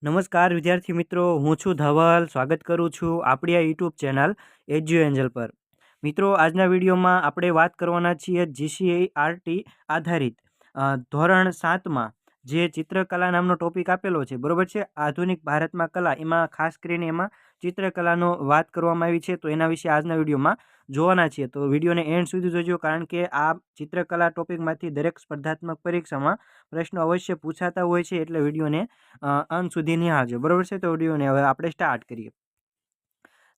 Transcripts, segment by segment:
નમસ્કાર વિદ્યાર્થી મિત્રો, હું છું ધવલ. સ્વાગત કરું છું આપણી આ યુટ્યુબ ચેનલ એજ્યુ એન્જલ પર. મિત્રો, આજના વિડીયોમાં આપણે વાત કરવાના છીએ GCERT આધારિત ધોરણ 7માં જે ચિત્રકલા નામનો ટોપિક આપેલો છે, બરોબર છે. આધુનિક ભારતમાં કલા, એમાં ખાસ કરીને એમાં ચિત્રકલાનો વાત કરવામાં આવી છે, તો એના વિશે આજના વિડીયોમાં જોવાના છીએ. તો વિડીયોને એન્ડ સુધી જોજો, કારણ કે આ ચિત્રકલા ટોપિકમાંથી દરેક સ્પર્ધાત્મક પરીક્ષામાં પ્રશ્નો અવશ્ય પૂછાતા હોય છે, એટલે વિડીયોને અંત સુધી નિહાળજો, બરોબર છે. તો વિડીયોને હવે આપણે સ્ટાર્ટ કરીએ.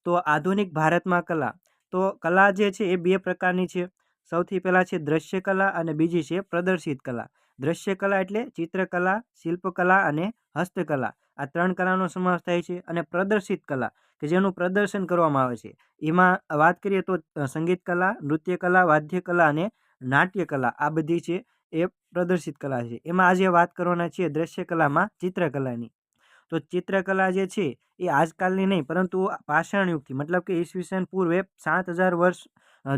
તો આધુનિક ભારતમાં કલા, તો કલા જે છે એ બે પ્રકારની છે. સૌથી પહેલાં છે દ્રશ્ય કલા અને બીજી છે પ્રદર્શિત કલા. દ્રશ્ય કલા એટલે ચિત્રકલા, શિલ્પકલા અને હસ્તકલા, આ ત્રણ કલાનો સમાવેશ થાય છે. અને પ્રદર્શિત કલા કે જેનું પ્રદર્શન કરવામાં આવે છે, એમાં વાત કરીએ તો સંગીત કલા, નૃત્ય કલા, વાદ્ય કલા અને નાટ્ય કલા, આ બધી છે એ પ્રદર્શિત કલા છે. એમાં આજે વાત કરવાના છીએ દ્રશ્ય કલામાં ચિત્રકલાની. તો ચિત્રકલા જે છે એ આજકાલની નહીં, પરંતુ પાષાણ યુગથી, મતલબ કે ઈસવીસન પૂર્વે 7,000 વર્ષ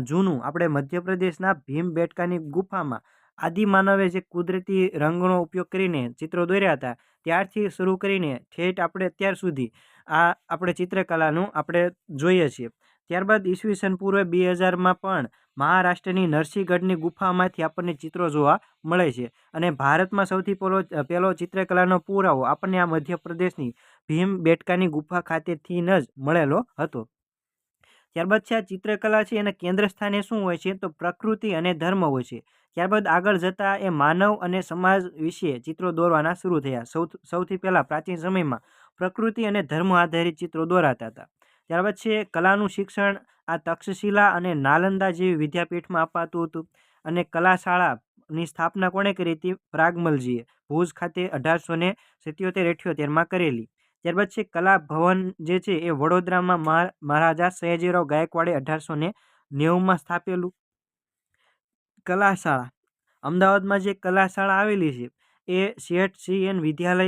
જૂનું આપણે મધ્યપ્રદેશના ભીમબેટકાની ગુફામાં આદિમાનવે જે કુદરતી રંગનો ઉપયોગ કરીને ચિત્રો દોર્યા હતા, ત્યારથી શરૂ કરીને ઠેઠ આપણે અત્યાર સુધી આ આપણે ચિત્રકલાનું આપણે જોઈએ છીએ. ત્યારબાદ ઈસવીસન પૂર્વે 2000માં પણ મહારાષ્ટ્રની નરસિંહગઢની ગુફામાંથી આપણને ચિત્રો જોવા મળે છે. અને ભારતમાં સૌથી પહેલો ચિત્રકલાનો પુરાવો આપણને આ મધ્યપ્રદેશની ભીમબેટકાની ગુફા ખાતેથી જ મળેલો હતો. ત્યારબાદ છે આ ચિત્રકલા છે એના કેન્દ્ર સ્થાને શું હોય છે, તો પ્રકૃતિ અને ધર્મ હોય છે. ત્યારબાદ આગળ જતાં એ માનવ અને સમાજ વિશે ચિત્રો દોરવાના શરૂ થયા. સૌથી પહેલાં પ્રાચીન સમયમાં પ્રકૃતિ અને ધર્મ આધારિત ચિત્રો દોરાતા હતા. ત્યારબાદ છે કલાનું શિક્ષણ આ તક્ષશિલા અને નાલંદા જેવી વિદ્યાપીઠમાં અપાતું હતું. અને કલાશાળાની સ્થાપના કોણે કરી હતી? પ્રાગમલજીએ ભુજ ખાતે 1877-78માં કરેલી. ત્યારબાદ છે કલા ભવન જે છે એ વડોદરામાં મહારાજા સયાજીરાવ ગાયકવાડે 1890માં સ્થાપેલું. કલાશાળા અમદાવાદમાં જે કલાશાળા આવેલી છે એ શેઠ CN વિદ્યાલય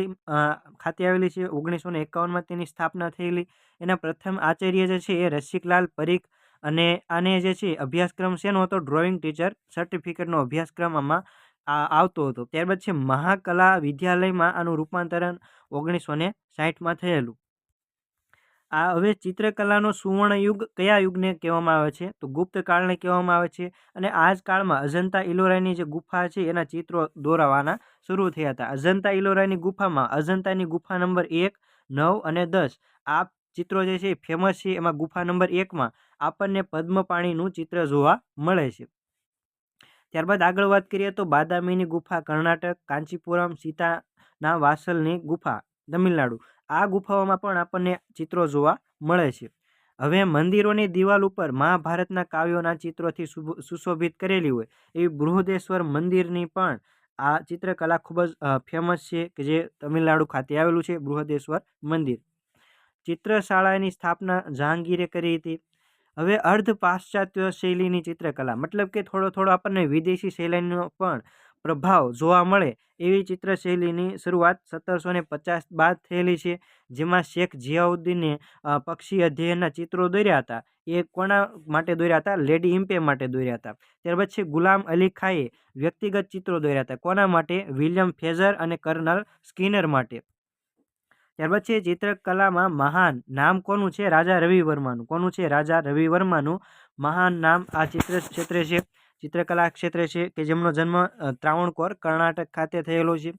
ખાતે આવેલી છે. 1951માં તેની સ્થાપના થયેલી. એના પ્રથમ આચાર્ય જે છે એ રસિકલાલ પરીખ, અને આને જે છે અભ્યાસક્રમ શેનો હતો? ડ્રોઈંગ ટીચર સર્ટિફિકેટનો અભ્યાસક્રમ આમાં આવતો હતો. ત્યારબાદ છે મહાકલા વિદ્યાલયમાં આનું રૂપાંતરણ 1960માં થયેલું. આ હવે ચિત્રકલાનો સુવર્ણ યુગ કયા યુગને કહેવામાં આવે છે? તો ગુપ્ત કાળને કહેવામાં આવે છે. અને આ જ કાળમાં અજંતા ઇલોરાની જે ગુફા છે એના ચિત્રો દોરાવાના શરૂ થયા હતા. અજંતા ઇલોરાની ગુફામાં અજંતાની ગુફા નંબર 1, 9 અને 10 આ ચિત્રો જે છે એ ફેમસ છે. એમાં ગુફા નંબર 1માં આપણને પદ્મપાણીનું ચિત્ર જોવા મળે છે. ત્યારબાદ આગળ વાત કરીએ તો બાદામીની ગુફા કર્ણાટક, કાંચીપુરમ, સીતાના વાસલની ગુફા તમિલનાડુ, આ ગુફાઓમાં પણ આપણને ચિત્રો જોવા મળે છે. હવે મંદિરોની દિવાલ ઉપર મહાભારતના કાવ્યોના ચિત્રોથી સુશોભિત કરેલી હોય એવી બૃહદેશ્વર મંદિરની પણ આ ચિત્રકલા ખૂબ જ ફેમસ છે, કે જે તમિલનાડુ ખાતે આવેલું છે બૃહદેશ્વર મંદિર. ચિત્રશાળાની સ્થાપના જહાંગીરે કરી હતી. હવે અર્ધ પાશ્ચાત્ય શૈલીની ચિત્રકલા, મતલબ કે થોડો આપણને વિદેશી શૈલીનો પણ પ્રભાવ જોવા મળે એવી ચિત્રશૈલીની શરૂઆત 1750 બાદ થયેલી છે. જેમાં શેખ જિયાઉદ્દીને પક્ષી અધ્યયનના ચિત્રો દોર્યા હતા. એ કોના માટે દોર્યા હતા? લેડી ઇમ્પે માટે દોર્યા હતા. ત્યારબાદ છે ગુલામ અલી ખાએ વ્યક્તિગત ચિત્રો દોર્યા હતા. કોના માટે? વિલિયમ ફ્રેઝર અને કર્નલ સ્કિનર માટે. ત્યારબાદ છે ચિત્રકલામાં મહાન નામ કોનું છે? રાજા રવિવર્માનું. કોનું છે? રાજા રવિવર્માનું મહાન નામ આ ક્ષેત્રે છે, ચિત્રકલા ક્ષેત્રે છે, કે જેમનો જન્મ ત્રાવણકોર કર્ણાટક ખાતે થયેલો છે.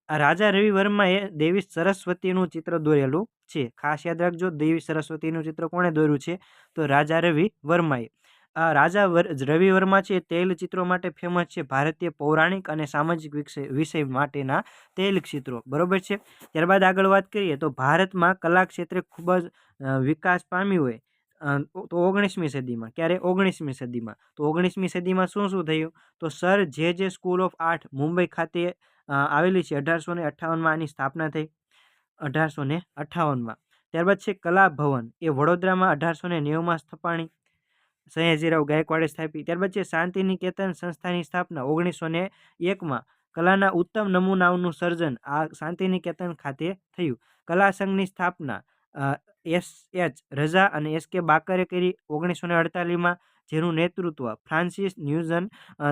આ રાજા રવિવર્માએ દેવી સરસ્વતીનું ચિત્ર દોરેલું છે. ખાસ યાદ રાખજો, દેવી સરસ્વતીનું ચિત્ર કોણે દોર્યું છે? તો રાજા રવિવર્માએ. રાજા રવિવર્મા છે તૈલ ચિત્રો માટે ફેમસ છે. ભારતીય પૌરાણિક અને સામાજિક વિષય માટેના તૈલ ચિત્રો, બરોબર છે. ત્યારબાદ આગળ વાત કરીએ તો ભારતમાં કલા ક્ષેત્રે ખૂબ જ વિકાસ પામ્યું હોય તો 19મી સદીમાં. ક્યારે? 19મી સદીમાં. તો 19મી સદીમાં શું શું થયું? તો સર જે સ્કૂલ ઓફ આર્ટ મુંબઈ ખાતે આવેલી છે. 1858માં આની સ્થાપના થઈ, 1858માં. ત્યારબાદ છે કલા ભવન, એ વડોદરામાં 1890માં સ્થપાણી, સયાજીરાવ ગાયકવાડે સ્થાપી. ત્યારબાદ છે શાંતિ નિકેતન સંસ્થાની સ્થાપના 1901માં. કલાના ઉત્તમ નમૂનાઓનું સર્જન આ શાંતિ નિકેતન ખાતે થયું. કલા સંઘની સ્થાપના SH રઝા અને SK બાકરે કરી 1948માં, જેનું નેતૃત્વ ફ્રાન્સિસ ન્યુઝન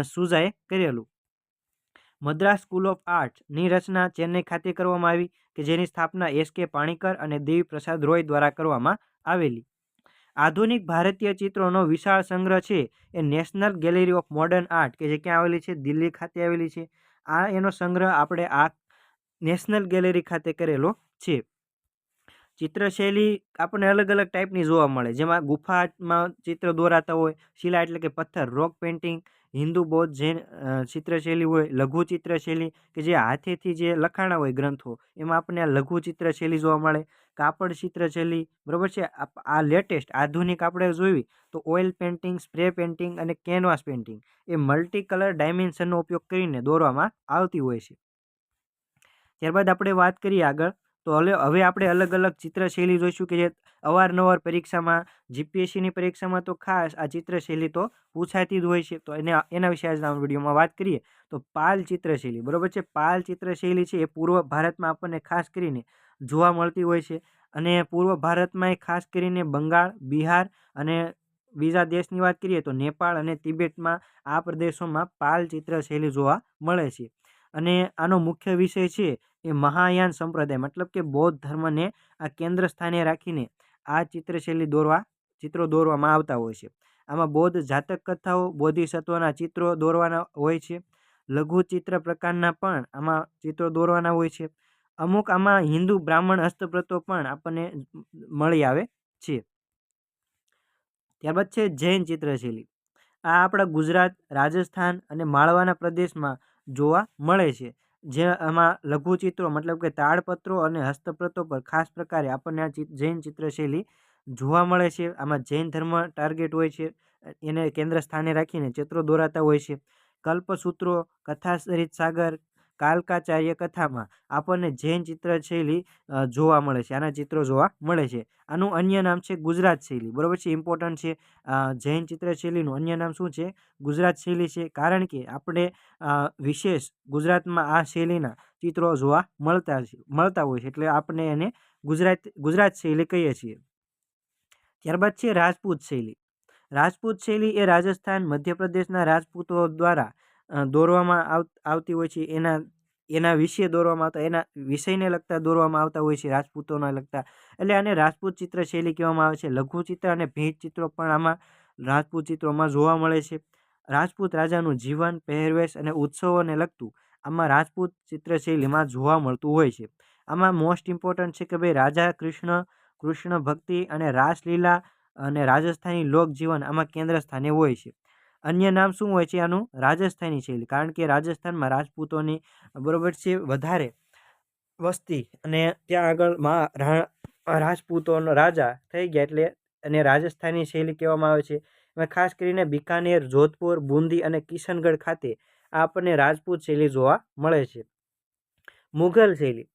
સુઝાએ કરેલું. મદ્રાસ સ્કૂલ ઓફ આર્ટ્સની રચના ચેન્નઈ ખાતે કરવામાં આવી, કે જેની સ્થાપના એસ.કે. પાણીકર અને દેવી પ્રસાદ રોય દ્વારા કરવામાં આવેલી. આધુનિક ભારતીય ચિત્રોનો વિશાળ સંગ્રહ છે એ National Gallery of Modern Art, કે જે ક્યાં આવેલી છે? દિલ્હી ખાતે આવેલી છે. આ એનો સંગ્રહ આપણે આ નેશનલ ગેલેરી ખાતે કરેલો છે. ચિત્રશૈલી આપણને અલગ અલગ ટાઈપની જોવા મળે, જેમાં ગુફામાં ચિત્ર દોરાતા હોય, શિલા એટલે કે પથ્થર, રોક પેઇન્ટિંગ, હિન્દુ બૌદ્ધ જૈન ચિત્રશૈલી હોય, લઘુ ચિત્રશૈલી કે જે હાથેથી જે લખાણા હોય ગ્રંથો, એમાં આપણને આ લઘુ ચિત્રશૈલી જોવા મળે. કાપડ ચિત્રશૈલી, બરોબર છે. આ લેટેસ્ટ આધુનિક આપણે જોઈ તો ઓઇલ પેઇન્ટિંગ, સ્પ્રે પેઇન્ટિંગ અને કેનવાસ પેઇન્ટિંગ એ મલ્ટી કલર ડાયમેન્શનનો ઉપયોગ કરીને દોરવામાં આવતી હોય છે. ત્યારબાદ આપણે વાત કરીએ આગળ, તો હવે આપણે અલગ અલગ ચિત્રશૈલી જોઈશું કે જે અવારનવાર પરીક્ષામાં, જીપીએસસીની પરીક્ષામાં તો ખાસ આ ચિત્રશૈલી તો પૂછાતી જ હોય છે. તો એના વિશે આજના વિડીયોમાં વાત કરીએ તો પાલ ચિત્રશૈલી, બરોબર છે. પાલ ચિત્રશૈલી છે એ પૂર્વ ભારતમાં આપણને ખાસ કરીને જોવા મળતી હોય છે, અને પૂર્વ ભારતમાં એ ખાસ કરીને બંગાળ, બિહાર અને બીજા દેશની વાત કરીએ તો નેપાળ અને તિબેટમાં આ પ્રદેશોમાં પાલ ચિત્રશૈલી જોવા મળે છે. અને આનો મુખ્ય વિષય છે એ મહાયાન સંપ્રદાય, મતલબ કે બૌદ્ધ ધર્મને આ કેન્દ્ર સ્થાને રાખીને આ ચિત્રશૈલી ચિત્રો દોરવામાં આવતા હોય છે. આમાં બૌદ્ધ જાતક કથાઓ, બોધિસત્વના ચિત્રો દોરવાના હોય છે. લઘુ ચિત્ર પ્રકારના પણ આમાં ચિત્રો દોરવાના હોય છે. અમુક આમાં હિન્દુ બ્રાહ્મણ હસ્તપ્રતો પણ આપણને મળી આવે છે. ત્યારબાદ છે જૈન ચિત્રશૈલી. આ આપણા ગુજરાત, રાજસ્થાન અને માળવાના પ્રદેશમાં જોવા મળે છે. જે આમાં લઘુ ચિત્રો, મતલબ કે તાડપત્રો અને હસ્તપ્રતો પર ખાસ પ્રકારે આપણને આ જૈન ચિત્રશૈલી જોવા મળે છે. આમાં જૈન ધર્મ ટાર્ગેટ હોય છે, એને કેન્દ્ર સ્થાને રાખીને ચિત્રો દોરાતા હોય છે. કલ્પસૂત્રો, કથા સરિત સાગર, કાલકાચાર્ય કથામાં આપણને જૈન ચિત્રશૈલી જોવા મળે છે. આના ચિત્રો જોવા મળે છે. આનું અન્ય નામ છે ગુજરાત શૈલી, બરોબર છે. ઇમ્પોર્ટન્ટ છે. જૈન ચિત્રશૈલીનું અન્ય નામ શું છે? ગુજરાત શૈલી છે. કારણ કે આપણે વિશેષ ગુજરાતમાં આ શૈલીના ચિત્રો જોવા મળતા હોય છે, એટલે આપણે એને ગુજરાત શૈલી કહીએ છીએ. ત્યારબાદ છે રાજપૂત શૈલી. રાજપૂત શૈલી એ રાજસ્થાન, મધ્યપ્રદેશના રાજપૂતો દ્વારા દોરવામાં આવતી હોય છે. એના વિશે દોરવામાં આવતા, એના વિષયને લગતા દોરવામાં આવતા હોય છે, રાજપૂતોને લગતા. એટલે આને રાજપૂત ચિત્ર શૈલી કહેવામાં આવે છે. લઘુ ચિત્ર અને ભેદ ચિત્રો પણ આમાં રાજપૂત ચિત્રોમાં જોવા મળે છે. રાજપૂત રાજાનું જીવન, પહેરવેશ અને ઉત્સવોને લગતું આમાં રાજપૂત ચિત્રશૈલીમાં જોવા મળતું હોય છે. આમાં મોસ્ટ ઇમ્પોર્ટન્ટ છે કે ભાઈ રાજા કૃષ્ણ ભક્તિ અને રાસલીલા અને રાજસ્થાની લોકજીવન આમાં કેન્દ્ર સ્થાને હોય છે. અન્ય નામ શું હોય છે આનું? રાજસ્થાની શૈલી, કારણ કે રાજસ્થાનમાં રાજપૂતોની, બરોબર છે, વધારે વસ્તી, અને ત્યાં આગળ રાજપૂતોનો રાજા થઈ ગયા, એટલે અને રાજસ્થાની શૈલી કહેવામાં આવે છે. એમાં ખાસ કરીને બિકાનેર, જોધપુર, બુંદી અને કિશનગઢ ખાતે આપણને રાજપૂત શૈલી જોવા મળે છે. મુઘલ શૈલી.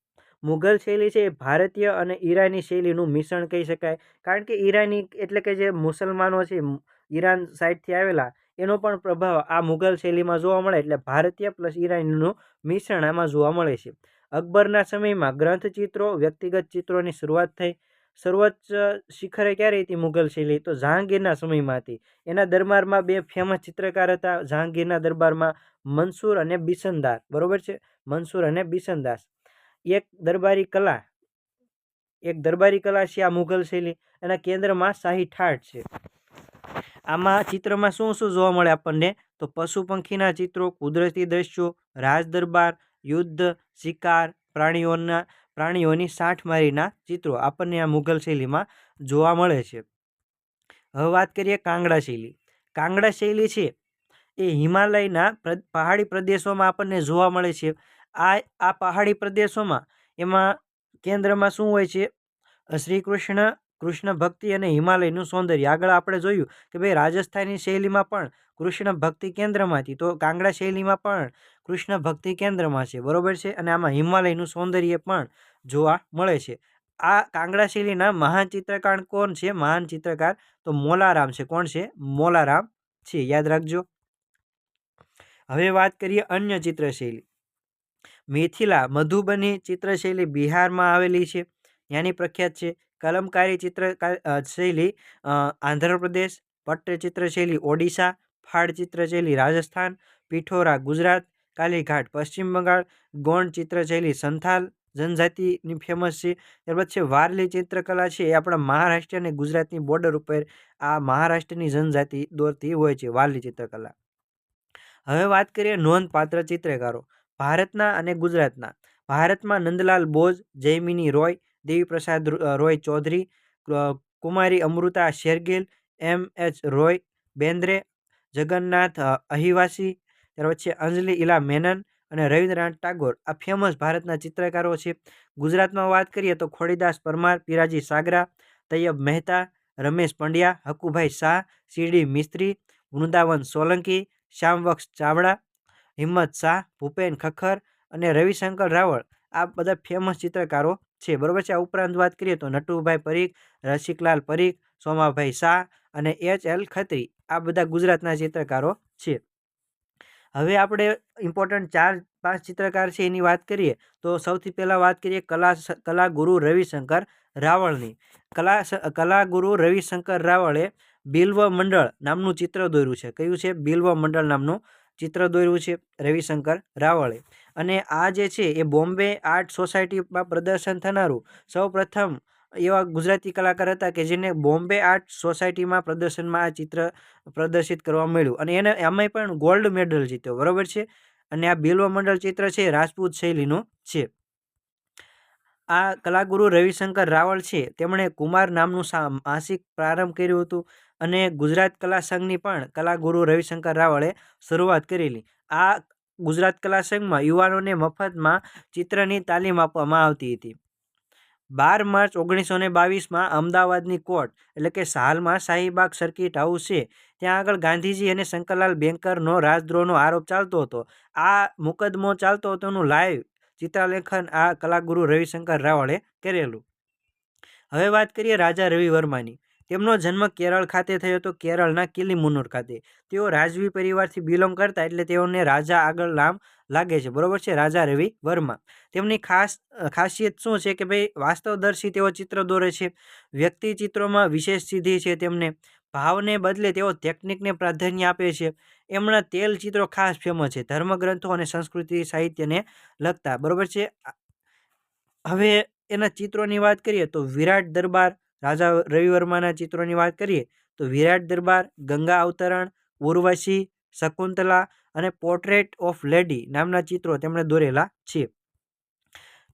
મુઘલ શૈલી છે એ ભારતીય અને ઈરાની શૈલીનું મિશ્રણ કહી શકાય, કારણ કે ઈરાની એટલે કે જે મુસલમાનો છે, ઈરાન સાઈડથી આવેલા, એનો પણ પ્રભાવ આ મુઘલ શૈલીમાં જોવા મળે, એટલે ભારતીય પ્લસ ઈરાનીનું મિશ્રણ આમાં જોવા મળે છે. અકબરના સમયમાં ગ્રંથચિત્રો, વ્યક્તિગત ચિત્રોની શરૂઆત થઈ. સર્વોચ્ચ શિખરે ક્યારે હતી મુઘલ શૈલી? તો જહાંગીરના સમયમાં હતી. એના દરબારમાં બે ફેમસ ચિત્રકાર હતા જહાંગીરના દરબારમાં, મંસૂર અને બિસનદાર, બરોબર છે. મંસૂર અને બિસનદાસ. એક દરબારી કલા છે આ મુઘલ શૈલી. એના કેન્દ્રમાં શાહી ઠાઠ છે. આમાં ચિત્રમાં શું શું જોવા મળે આપણને? તો પશુ પંખીના ચિત્રો, કુદરતી દ્રશ્યો, રાજદરબાર, યુદ્ધ, શિકાર, પ્રાણીઓની સાઠમારીના ચિત્રો આપણને આ મુઘલ શૈલીમાં જોવા મળે છે. હવે વાત કરીએ કાંગડા શૈલી. કાંગડા શૈલી છે એ હિમાલયના પહાડી પ્રદેશોમાં આપણને જોવા મળે છે. આ પહાડી પ્રદેશોમાં એમાં કેન્દ્રમાં શું હોય છે? શ્રી કૃષ્ણ ભક્તિ અને હિમાલયનું સૌંદર્ય. આગળ આપણે જોયું કે ભાઈ રાજસ્થાની શૈલીમાં પણ કૃષ્ણ ભક્તિ કેન્દ્રમાં હતી, તો કાંગડા શૈલીમાં પણ કૃષ્ણ ભક્તિ કેન્દ્રમાં છે, બરોબર છે. અને આમાં હિમાલયનું સૌંદર્ય પણ જોવા મળે છે. આ કાંગડા શૈલીના મહાન ચિત્રકાર કોણ છે? મહાન ચિત્રકાર તો મોલારામ છે. કોણ છે? મોલારામ છે, યાદ રાખજો. હવે વાત કરીએ અન્ય ચિત્રશૈલી. મિથિલા મધુબની ચિત્રશૈલી બિહારમાં આવેલી છે, ત્યાંની પ્રખ્યાત છે. કલમકારી શૈલી આંધ્રપ્રદેશ, પટ્ટ ચિત્રશૈલી ઓડિશા, ફાડ ચિત્રશૈલી રાજસ્થાન, પિઠોરા ગુજરાત, કાલીઘાટ પશ્ચિમ બંગાળ, ગોંડ ચિત્રશૈલી સંથાલ જનજાતિની ફેમસ છે. ત્યારબાદ છે વારલી ચિત્રકલા છે એ આપણા મહારાષ્ટ્ર અને ગુજરાતની બોર્ડર ઉપર આ મહારાષ્ટ્રની જનજાતિ દોરતી હોય છે વારલી ચિત્રકલા. હવે વાત કરીએ નોંધપાત્ર ચિત્રકારો ભારતના અને ગુજરાતના. ભારતમાં નંદલાલ બોઝ, જયમિની રોય, દેવીપ્રસાદ રોય ચૌધરી, કુમારી અમૃતા શેરગિલ, એમ.એચ. રોય બેન્દ્રે, જગન્નાથ અહિવાસી, ત્યાર પછી અંજલિ ઇલા મેનન અને રવિન્દ્રનાથ ટાગોર આ ફેમસ ભારતના ચિત્રકારો છે. ગુજરાતમાં વાત કરીએ તો ખોડીદાસ પરમાર, પિરાજી સાગરા, તૈયબ મહેતા, રમેશ પંડ્યા, હકુભાઈ શાહ, સીડી મિસ્ત્રી, વૃંદાવન સોલંકી, શ્યામવક્ષ ચાવડા, હિંમત શાહ, ભૂપેન ખખર અને રવિશંકર રાવળ આ બધા ફેમસ ચિત્રકારો છે. બરોબર છે. આ ઉપરાંત વાત કરીએ તો નટુભાઈ પરીખ, રસિકલાલ પરીખ, સોમાભાઈ શાહ અને H.L. ખત્રી આ બધા ગુજરાતના ચિત્રકારો છે. હવે આપણે ઇમ્પોર્ટન્ટ 4-5 ચિત્રકાર છે એની વાત કરીએ તો સૌથી પહેલાં વાત કરીએ કલાગુરુ રવિશંકર રાવળની. કલાગુરુ રવિશંકર રાવળે બિલ્વ મંડળ નામનું ચિત્ર દોર્યું છે. કયું છે? બિલ્વ મંડળ નામનું ચિત્ર દોર્યું છે રવિશંકર રાવળે. અને આ જે છે એ બોમ્બે આર્ટ સોસાયટીમાં પ્રદર્શન થનારું સૌ પ્રથમ એવા ગુજરાતી કલાકાર હતા કે જેને બોમ્બે આર્ટ સોસાયટીમાં પ્રદર્શનમાં આ ચિત્ર પ્રદર્શિત કરવા મળ્યું અને એને એમાંય પણ ગોલ્ડ મેડલ જીત્યો. બરોબર છે. અને આ બિલ્વ મંડળ ચિત્ર છે રાજપૂત શૈલીનું છે. આ કલાગુરુ રવિશંકર રાવળ છે તેમણે કુમાર નામનું માસિક પ્રારંભ કર્યું હતું અને ગુજરાત કલા સંઘની પણ કલાગુરુ રવિશંકર રાવળે શરૂઆત કરેલી. આ ગુજરાત કલા સંઘમાં યુવાનોને મફતમાં ચિત્રની તાલીમ આપવામાં આવતી હતી. 12 માર્ચ 1922માં અમદાવાદની કોર્ટ એટલે કે હાલમાં શાહીબાગ સર્કિટ હાઉસ છે ત્યાં આગળ ગાંધીજી અને શંકરલાલ બેન્કરનો રાજદ્રોહનો આરોપ ચાલતો હતો. આ મુકદ્દમો ચાલતો હતો એનું લાઈવ ચિત્રાલેખન આ કલાગુરુ રવિશંકર રાવળે કરેલું. હવે વાત કરીએ રાજા રવિ વર્માની. તેમનો જન્મ કેરળ ખાતે થયો હતો, કેરળના કિલીમુનુર ખાતે. તેઓ રાજવી પરિવારથી બિલોંગ કરતા એટલે તેઓને રાજા આગળ નામ લાગે છે. બરોબર છે. રાજા રવિ વર્મા. તેમની ખાસિયત શું છે કે ભાઈ વાસ્તવદર્શી તેઓ ચિત્ર દોરે છે. વ્યક્તિ ચિત્રોમાં વિશેષ સિદ્ધિ છે તેમને. ભાવને બદલે તેઓ ટેકનિકને પ્રાધાન્ય આપે છે. એમના તેલ ચિત્રો ખાસ ફેમસ છે ધર્મગ્રંથો અને સંસ્કૃતિ સાહિત્યને લગતા. બરોબર છે. હવે એના ચિત્રોની વાત કરીએ તો વિરાટ દરબાર, રાજા રવિ વર્માના ચિત્રોની વાત કરીએ તો વિરાટ દરબાર, ગંગા અવતરણ, ઉર્વશી, શકુંતલા અને પોર્ટ્રેટ ઓફ લેડી નામના ચિત્રો તેમણે દોરેલા છે.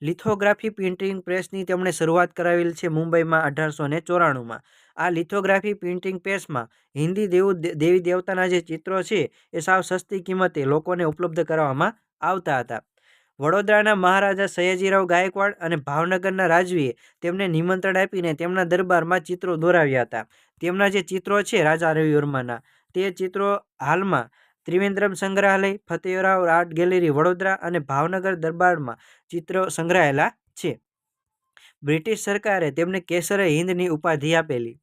લિથોગ્રાફી પ્રિન્ટિંગ પ્રેસની તેમણે શરૂઆત કરાવેલ છે મુંબઈમાં 1894માં. આ લિથોગ્રાફી પ્રિન્ટિંગ પ્રેસમાં હિન્દી દેવી દેવતાના જે ચિત્રો છે એ સાવ સસ્તી કિંમતે લોકોને ઉપલબ્ધ કરવામાં આવતા હતા. વડોદરાના મહારાજા સયાજીરાવ ગાયકવાડ અને ભાવનગરના રાજવીએ તેમને નિમંત્રણ આપીને તેમના દરબારમાં ચિત્રો દોરાવ્યા હતા. તેમના જે ચિત્રો છે રાજા રવિ વર્માના તે ચિત્રો હાલમાં ત્રિવેન્દ્રમ સંગ્રહાલય, ફતેહરાવ આર્ટ ગેલેરી વડોદરા અને ભાવનગર દરબારમાં ચિત્રો સંગ્રહાયેલા છે. બ્રિટિશ સરકારે તેમને કેસરે હિન્દની ઉપાધિ આપેલી.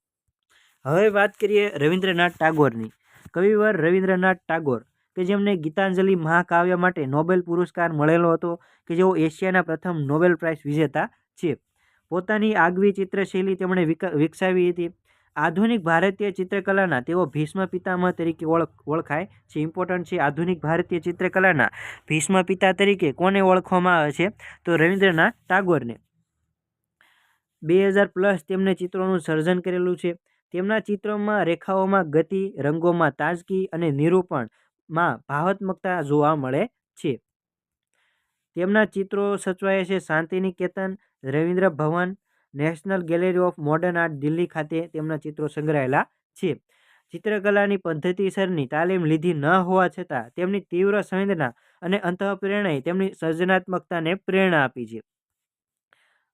હવે વાત કરીએ રવિન્દ્રનાથ ટાગોરની. કવિવર રવિન્દ્રનાથ ટાગોર કે જેમને ગીતાંજલિ મહાકાવ્ય માટે નોબેલ પુરસ્કાર મળેલો હતો કે જેઓ એશિયાના પ્રથમ નોબેલ પ્રાઇઝ વિજેતા છે. પોતાની આગવી ચિત્રશૈલી તેમણે વિકસાવી હતી. આધુનિક ભારતીય ચિત્રકલાના તેઓ ભીષ્મ પિતામહ તરીકે ઓળખાય છે. ઇમ્પોર્ટન્ટ છે. આધુનિક ભારતીય ચિત્રકલાના ભીષ્મ પિતા તરીકે કોને ઓળખવામાં આવે છે? તો રવિન્દ્રનાથ ટાગોરને. 2000+ તેમને ચિત્રોનું સર્જન કરેલું છે. તેમના ચિત્રોમાં રેખાઓમાં ગતિ, રંગોમાં તાજગી અને નિરૂપણમાં ભાવાત્મકતા જોવા મળે છે. તેમના ચિત્રો સચવાય છે Shantiniketan, Rabindra Bhavan, National Gallery of Modern Art Delhi ખાતે તેમના ચિત્રો સંગ્રહાયેલા છે. ચિત્રકલાની પદ્ધતિસરની તાલીમ લીધી ન હોવા છતાં તેમની તીવ્ર સંવેદના અને અંતઃપ્રેરણાએ તેમની સર્જનાત્મકતાને પ્રેરણા આપી છે.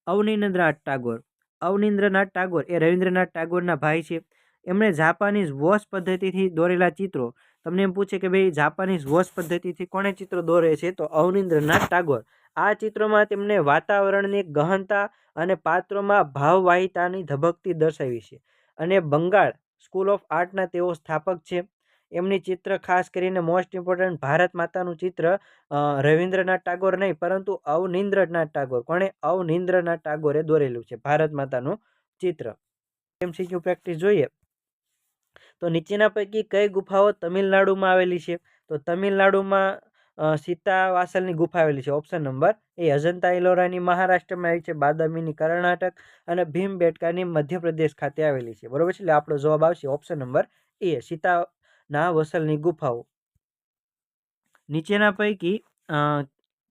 અવનીન્દ્રનાથ ટાગોર. અવનીન્દ્રનાથ ટાગોર એ રવિન્દ્રનાથ ટાગોરના ભાઈ છે. એમણે જાપાનીઝ વોશ પદ્ધતિથી દોરેલા ચિત્રો. તમને એમ પૂછે કે ભાઈ જાપાનીઝ વોશ પદ્ધતિથી કોણે ચિત્રો દોરે છે? તો અવનીન્દ્રનાથ ટાગોર. આ ચિત્રોમાં તેમને વાતાવરણની ગહનતા અને પાત્રોમાં ભાવવાહિતાની ધબકતી દર્શાવી છે. અને બંગાળ સ્કૂલ ઓફ આર્ટના તેઓ સ્થાપક છે. એમની ચિત્ર ખાસ કરીને મોસ્ટ ઇમ્પોર્ટન્ટ ભારત માતાનું ચિત્ર રવિન્દ્રનાથ ટાગોર નહીં પરંતુ અવનીન્દ્રનાથ ટાગોર. કોણે? અવનીન્દ્રનાથ ટાગોરે દોરેલું છે ભારત માતાનું ચિત્ર. MCQ પ્રેક્ટિસ જોઈએ તો નીચેના પૈકી કઈ ગુફાઓ તમિલનાડુમાં આવેલી છે? તો તમિલનાડુમાં સીતાવાસલની ગુફા આવેલી છે? ઓપ્શન નંબર એ. અજંતા ઇલોરાની મહારાષ્ટ્રમાં આવેલી છે, બાદામીની કર્ણાટક અને ભીમબેટકાની મધ્યપ્રદેશ ખાતે આવેલી છે. બરોબર છે, એટલે આપણો જવાબ આવશે ઓપ્શન નંબર એ, સીતાના વસલની ગુફાઓ. નીચેના પૈકી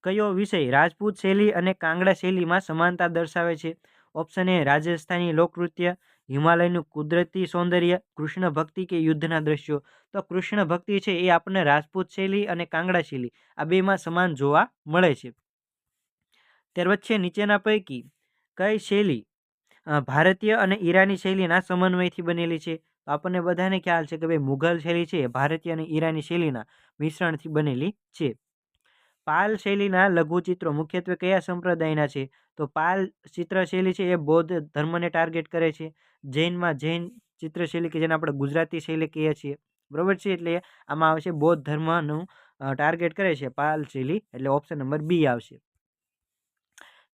કયો વિષય રાજપૂત શૈલી અને કાંગડા શૈલીમાં સમાનતા દર્શાવે છે? ઓપ્શન એ રાજસ્થાની લોકનૃત્ય, હિમાલયનું કુદરતી સૌંદર્ય, કૃષ્ણ ભક્તિ કે યુદ્ધના દ્રશ્યો. તો કૃષ્ણ ભક્તિ છે એ આપણને રાજપૂત શૈલી અને કાંગડા શૈલી આ બેમાં સમાન જોવા મળે છે. ત્યાર વચ્ચે નીચેના પૈકી કઈ શૈલી ભારતીય અને ઈરાની શૈલીના સમન્વયથી બનેલી છે? તો આપણને બધાને ખ્યાલ છે કે ભાઈ મુઘલ શૈલી છે એ ભારતીય અને ઈરાની શૈલીના મિશ્રણથી બનેલી છે. પાલ શૈલીના લઘુચિત્રો મુખ્યત્વે કયા સંપ્રદાયના છે? તો પાલ ચિત્રશૈલી છે એ બૌદ્ધ ધર્મને ટાર્ગેટ કરે છે. જૈનમાં જૈન ચિત્રશૈલી કે જેને આપણે ગુજરાતી શૈલી કહીએ છીએ. બરોબર છે, એટલે આમાં આવશે બૌદ્ધ ધર્મનું ટાર્ગેટ કરે છે પાલ શૈલી, એટલે ઓપ્શન નંબર બી આવશે.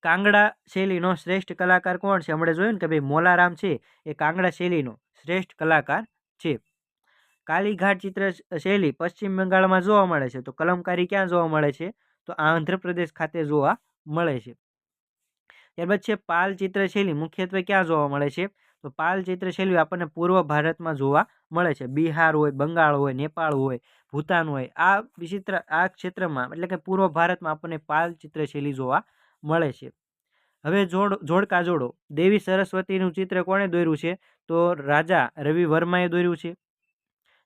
કાંગડા શૈલીનો શ્રેષ્ઠ કલાકાર કોણ છે? આપણે જોયું ને કે ભાઈ મોલારામ છે એ કાંગડા શૈલીનો શ્રેષ્ઠ કલાકાર છે. કાલીઘાટ ચિત્ર શૈલી પશ્ચિમ બંગાળમાં જોવા મળે છે, તો કલમકારી ક્યાં જોવા મળે છે? તો આંધ્રપ્રદેશ ખાતે જોવા મળે છે. ત્યારબાદ છે પાલ ચિત્રશૈલી મુખ્યત્વે ક્યાં જોવા મળે છે? તો પાલ ચિત્રશૈલી આપણને પૂર્વ ભારતમાં જોવા મળે છે. બિહાર હોય, બંગાળ હોય, નેપાળ હોય, ભૂતાન હોય, આ ક્ષેત્રમાં એટલે કે પૂર્વ ભારતમાં આપણને પાલ ચિત્રશૈલી જોવા મળે છે. હવે જોડકા જોડો. દેવી સરસ્વતીનું ચિત્ર કોણે દોર્યું છે? તો રાજા રવિ વર્માએ દોર્યું છે.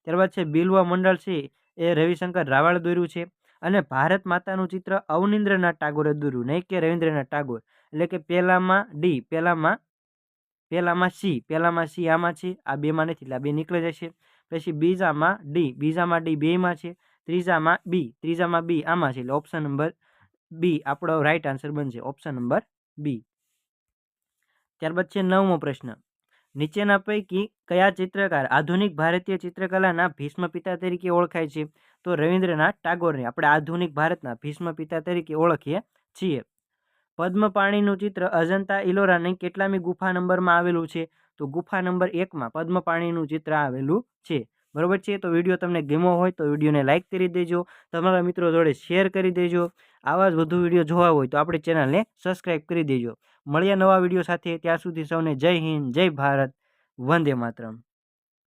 ત્યારબાદ છે બિલ્વ મંડળ છે એ રવિશંકર રાવળ દોર્યું છે. અને ભારત માતાનું ચિત્ર અવનિન્દ્રનાથ ટાગોરે દોર્યું, નહીં કે રવિન્દ્રનાથ ટાગોર. એટલે કે પહેલામાં ડી, પહેલામાં સી આમાં છે, આ બેમાં નથી એટલે આ બે નીકળી જશે. પછી બીજામાં ડી બેમાં છે. ત્રીજામાં બી આમાં છે, એટલે ઓપ્શન નંબર બી આપણો રાઈટ આન્સર બનશે, ઓપ્શન નંબર બી. ત્યારબાદ છે 9મો પ્રશ્ન. નીચેના પૈકી કયા ચિત્રકાર આધુનિક ભારતીય ચિત્રકલાના ભીષ્મ પિતા તરીકે ઓળખાય છે? તો રવિન્દ્રનાથ ટાગોરને આપણે આધુનિક ભારતના ભીષ્મ પિતા તરીકે ઓળખીએ છીએ. પદ્મપાણીનું ચિત્ર અજંતા ઇલોરાની કેટલામી ગુફા નંબરમાં આવેલું છે? તો ગુફા નંબર 1માં પદ્મપાણીનું ચિત્ર આવેલું છે. બરોબર છે, તો વિડીયો તમને ગમ્યો હોય તો વિડીયોને લાઇક કરી દેજો, તમારા મિત્રો જોડે શેર કરી દેજો. આવા જ વધુ વિડીયો જોવા હોય તો આપણી ચેનલને સબસ્ક્રાઈબ કરી દેજો. મળીએ નવા વિડીયો સાથે, ત્યાં સુધી સૌને જય હિન્દ, જય ભારત, વંદે માતરમ.